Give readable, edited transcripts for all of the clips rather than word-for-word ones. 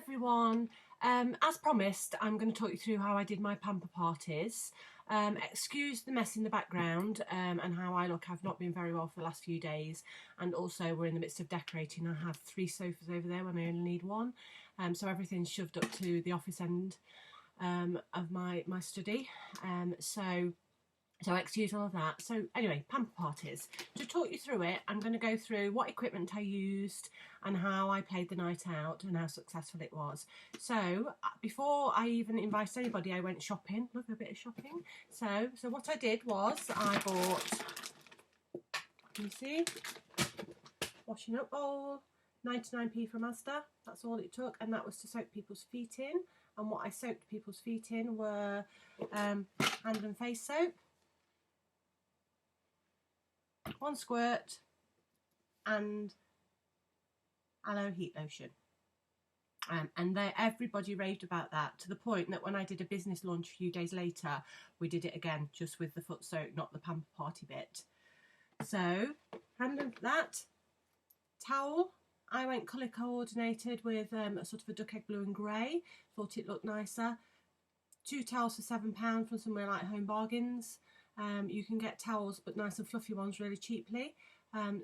everyone. As promised, I'm going to talk you through how I did my pamper parties. Excuse the mess in the background and how I look. I've not been very well for the last few days, and also we're in the midst of decorating. I have 3 sofas over there when I only need 1, so everything's shoved up to the office end of my study. So excuse all of that. So anyway, pamper parties. To talk you through it, I'm going to go through what equipment I used and how I played the night out and how successful it was. So before I even invited anybody, I went shopping. Look, a bit of shopping. So what I did was I bought, can you see, washing up bowl, 99p from Asda. That's all it took, and that was to soak people's feet in. And what I soaked people's feet in were hand and face soap, 1 squirt, and aloe heat lotion. And everybody raved about that, to the point that when I did a business launch a few days later, we did it again, just with the foot soak, not the pamper party bit. So, hand and that towel, I went colour coordinated with a sort of a duck egg blue and grey. Thought it looked nicer. 2 towels for £7 from somewhere like Home Bargains. You can get towels, but nice and fluffy ones, really cheaply.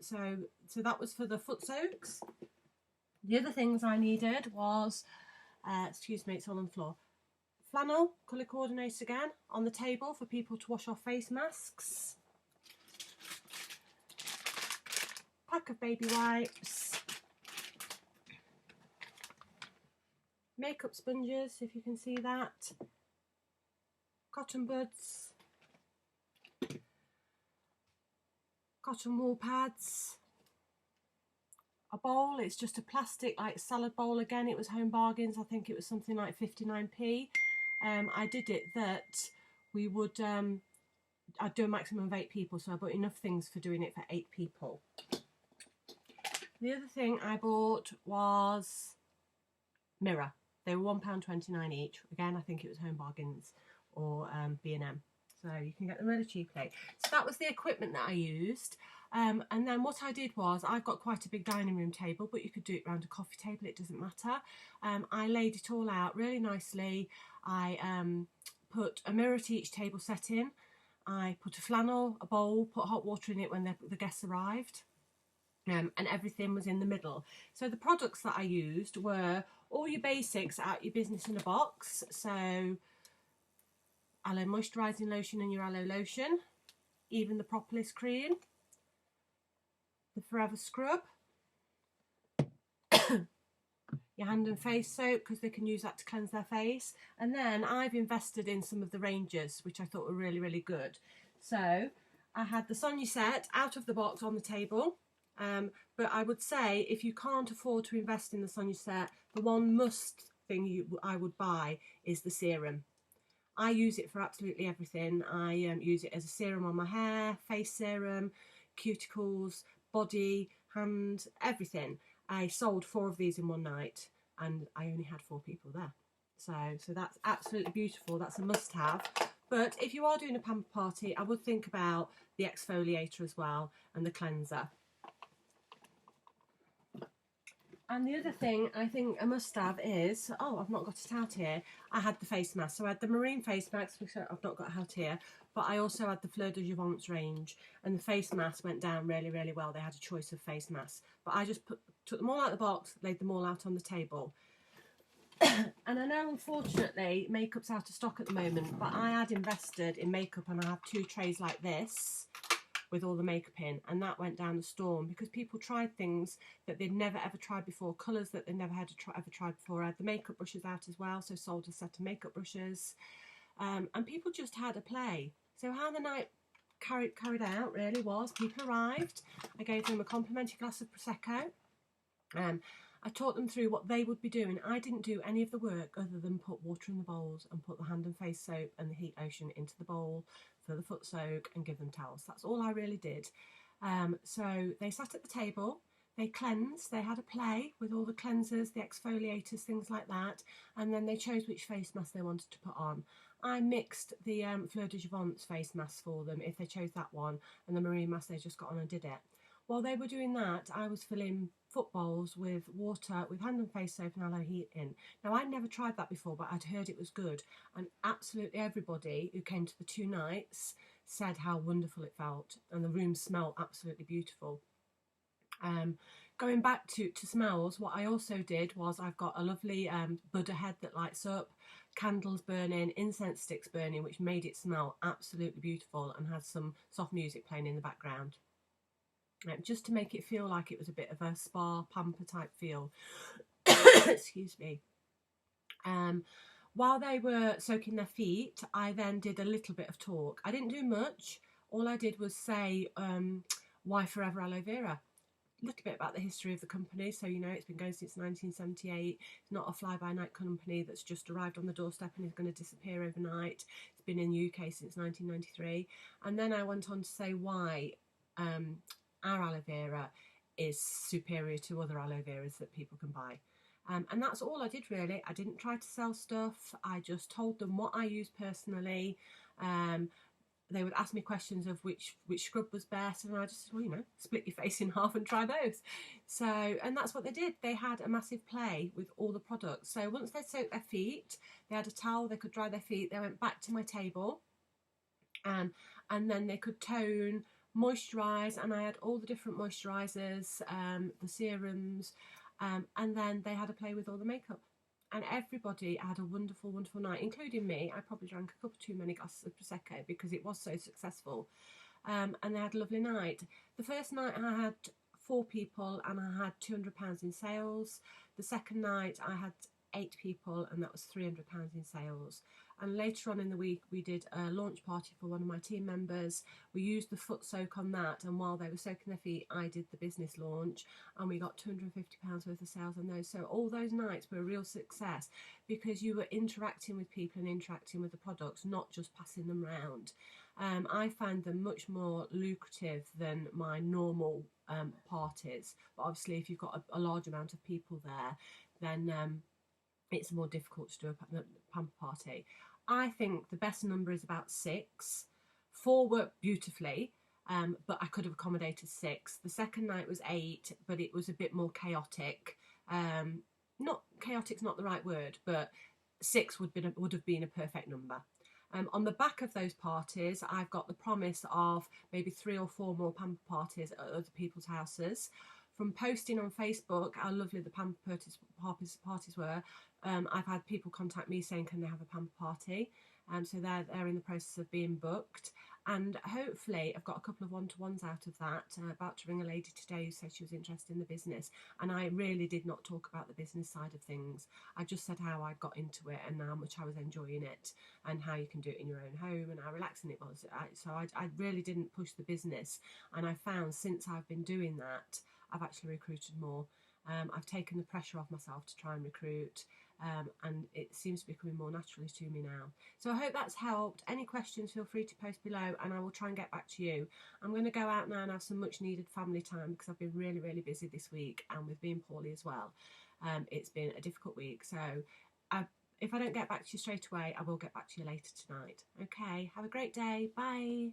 So that was for the foot soaks. The other things I needed was, excuse me, it's all on the floor. Flannel, colour coordinated again, on the table for people to wash off face masks. Pack of baby wipes. Makeup sponges, if you can see that. Cotton buds. Cotton wool pads, a bowl. It's just a plastic like salad bowl. Again, it was Home Bargains. I think it was something like 59p. I did it that we would I'd do a maximum of 8 people, so I bought enough things for doing it for 8 people. The other thing I bought was mirror. They were £1.29 each. Again, I think it was Home Bargains or B&M. So you can get them really cheaply. So that was the equipment that I used. And then what I did was, I've got quite a big dining room table, but you could do it around a coffee table, it doesn't matter. I laid it all out really nicely. I put a mirror to each table set in. I put a flannel, a bowl, put hot water in it when the guests arrived. And everything was in the middle. So the products that I used were all your basics out your business in a box. So aloe moisturising lotion and your aloe lotion, even the propolis cream, the forever scrub, your hand and face soap, because they can use that to cleanse their face. And then I've invested in some of the ranges, which I thought were really, really good. So I had the Sonia set out of the box on the table. But I would say, if you can't afford to invest in the Sonia set, the one must thing I would buy is the serum. I use it for absolutely everything. I use it as a serum on my hair, face serum, cuticles, body, hand, everything. I sold 4 of these in one night, and I only had 4 people there. So that's absolutely beautiful. That's a must-have. But if you are doing a pamper party, I would think about the exfoliator as well, and the cleanser. And the other thing I think a must-have is, oh, I've not got it out here, I had the face mask. So I had the marine face mask, which I've not got out here, but I also had the Fleur de Jouvence range, and the face mask went down really, really well. They had a choice of face masks, but I just took them all out of the box, laid them all out on the table. And I know, unfortunately, makeup's out of stock at the moment, but I had invested in makeup, and I have 2 trays like this with all the makeup in, and that went down the storm because people tried things that they'd never ever tried before, colours that they'd never had ever tried before. I had the makeup brushes out as well, so sold a set of makeup brushes, and people just had a play. So how the night carried out really was, people arrived, I gave them a complimentary glass of Prosecco, I taught them through what they would be doing. I didn't do any of the work other than put water in the bowls and put the hand and face soap and the heat lotion into the bowl for the foot soak and give them towels. That's all I really did. So they sat at the table, they cleansed, they had a play with all the cleansers, the exfoliators, things like that, and then they chose which face mask they wanted to put on. I mixed the Fleur de Jouvence face mask for them if they chose that one, and the marine mask they just got on and did it. While they were doing that, I was filling foot bowls with water, with hand and face soap and aloe heat in. Now, I'd never tried that before, but I'd heard it was good. And absolutely everybody who came to the 2 nights said how wonderful it felt. And the room smelled absolutely beautiful. Going back to smells, what I also did was I've got a lovely Buddha head that lights up, candles burning, incense sticks burning, which made it smell absolutely beautiful, and had some soft music playing in the background. Just to make it feel like it was a bit of a spa pamper type feel. Excuse me. While they were soaking their feet, I then did a little bit of talk. I didn't do much. All I did was say, why forever aloe vera? A little bit about the history of the company. So, you know, it's been going since 1978. It's not a fly-by-night company that's just arrived on the doorstep and is going to disappear overnight. It's been in the UK since 1993. And then I went on to say why our aloe vera is superior to other aloe veras that people can buy. And that's all I did really. I didn't try to sell stuff. I just told them what I use personally. They would ask me questions of which scrub was best, and I just said, well, you know, split your face in half and try both. So, and that's what they did. They had a massive play with all the products. So once they soaked their feet, they had a towel, they could dry their feet. They went back to my table, and then they could tone, moisturise, and I had all the different moisturisers, the serums, and then they had a play with all the makeup. And everybody had a wonderful, wonderful night, including me. I probably drank a couple too many glasses of Prosecco because it was so successful. And they had a lovely night. The first night I had 4 people and I had £200 in sales. The second night I had 8 people and that was £300 in sales. And later on in the week we did a launch party for one of my team members. We used the foot soak on that, and while they were soaking their feet I did the business launch, and we got £250 worth of sales on those. So all those nights were a real success because you were interacting with people and interacting with the products, not just passing them round. I find them much more lucrative than my normal parties, but obviously if you've got a large amount of people there, then it's more difficult to do a pamper party. I think the best number is about 6. 4 worked beautifully, but I could have accommodated 6. The second night was 8, but it was a bit more chaotic. Not chaotic's not the right word, but 6 would have been a perfect number. On the back of those parties, I've got the promise of maybe 3 or 4 more pamper parties at other people's houses. From posting on Facebook how lovely the pamper parties were, I've had people contact me saying can they have a pamper party, so they're in the process of being booked, and hopefully I've got a couple of one-to-ones out of that. About to ring a lady today who said she was interested in the business, and I really did not talk about the business side of things. I just said how I got into it and how much I was enjoying it and how you can do it in your own home and how relaxing it was. So I really didn't push the business, and I found since I've been doing that I've actually recruited more. I've taken the pressure off myself to try and recruit, and it seems to be coming more naturally to me now. So I hope that's helped. Any questions, feel free to post below and I will try and get back to you. I'm going to go out now and have some much needed family time because I've been really, really busy this week, and with being poorly as well. It's been a difficult week, so if I don't get back to you straight away, I will get back to you later tonight. Okay, have a great day. Bye.